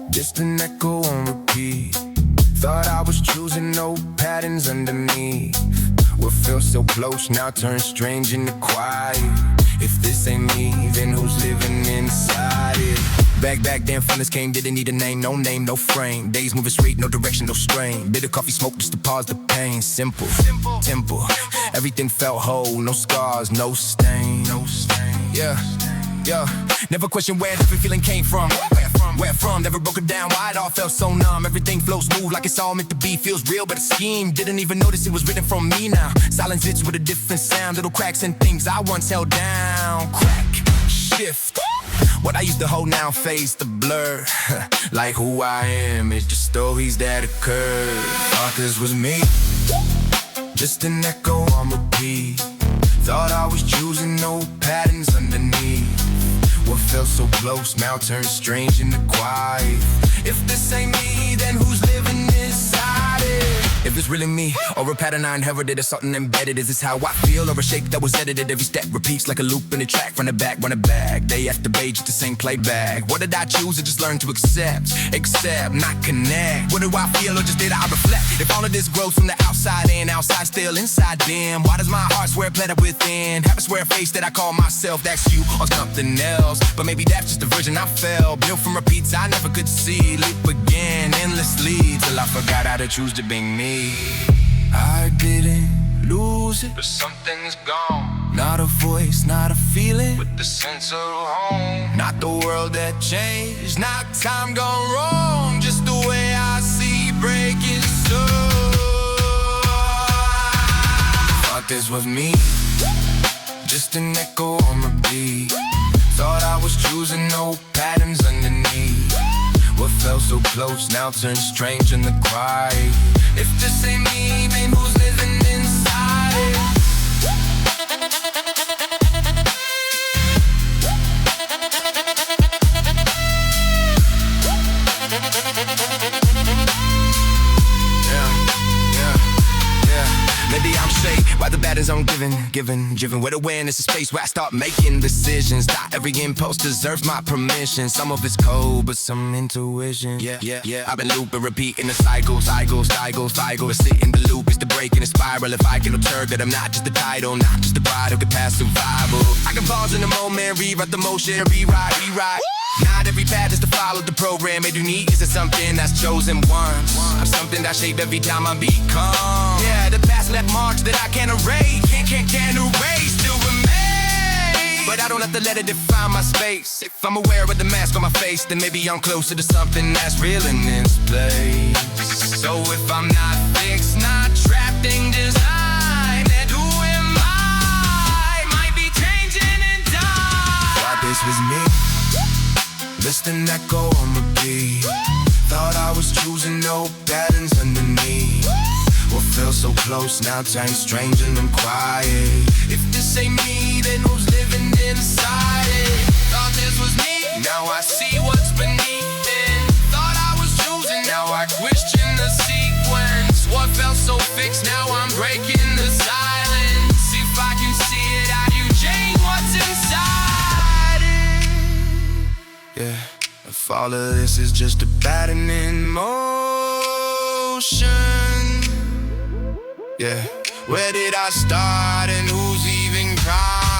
Just an echo on repeat. Thought I was choosing no patterns underneath. What feels so close now turns strange into quiet. If this ain't me, then who's living inside it? Back then, funness came, didn't need a name, no frame. Days moving straight, no direction, no strain. Bitter coffee smoke just to pause the pain. Simple, everything felt whole, no scars, no stain. Yeah. Never question where the feeling came from. Where from, never broke it down, why it all felt so numb. Everything flows smooth like it's all meant to be. Feels real, but a scheme, didn't even notice it was written from me now. Silence hits with a different sound, little cracks and things I once held down. Crack, shift, what I used to hold now fades to blur. Like who I am, it's just stories that occur. Thought this was me, just an echo on repeat. Thought I was choosing no patterns underneath. What felt so close now turns strange into quiet. If this ain't me, then who's living inside it? If it's really me, or a pattern I inherited, or something embedded. Is this how I feel, or a shape that was edited? Every step repeats like a loop in a track. Run it back, day after day, just the same playback. What did I choose, or just learn to accept, not connect? What do I feel, or just did I reflect? If all of this grows from the outside in, outside still, inside dim, why does my heart swear it planted within? Have a swear face that I call myself, that's you, or something else. But maybe that's just the version I fell. Built from repeats I never could see. Loop again, endlessly, till I forgot how to choose to be me. I didn't lose it, but something's gone. Not a voice, not a feeling, with the sense of home. Not the world that changed, not time gone wrong. Just the way I see breaking so. Thought this was me, just an echo on repeat. Thought I was choosing no patterns underneath. What felt so close now turns strange in the quiet. If this ain't me, then who's living inside it? Maybe I'm shaped by the patterns I'm given with awareness of space where I start making decisions. Not every impulse deserves my permission. Some of it's cold, but some intuition. Yeah. I've been looping, repeating the cycle. But sit in the loop is the break in the spiral. If I can observe that I'm not just the title, not just the bride who can pass survival. I can pause in a moment, rewrite the motion, rewrite. Not every path is to follow the program. It unique is something that's chosen once. I'm something that shape every time I become. Yeah, the past left marks that I can't erase. Can't erase, still remain. But I don't have to let it define my space. If I'm aware of the mask on my face, then maybe I'm closer to something that's real in this place. So if I'm not fixed, not trapped in design, then who am I? Might be changing in time. Thought this was me, just an echo on repeat. Thought I was choosing no patterns underneath. What felt so close now turns strange and quiet. If this ain't me, then who's living inside it? Thought this was me, now I see what's beneath it. Thought I was choosing, now I question the sequence. What felt so fixed, now I'm breaking the silence. If I can see it, how do you change what's inside it? Yeah, if all of this is just a pattern in motion. Yeah, where did I start and who's even crying?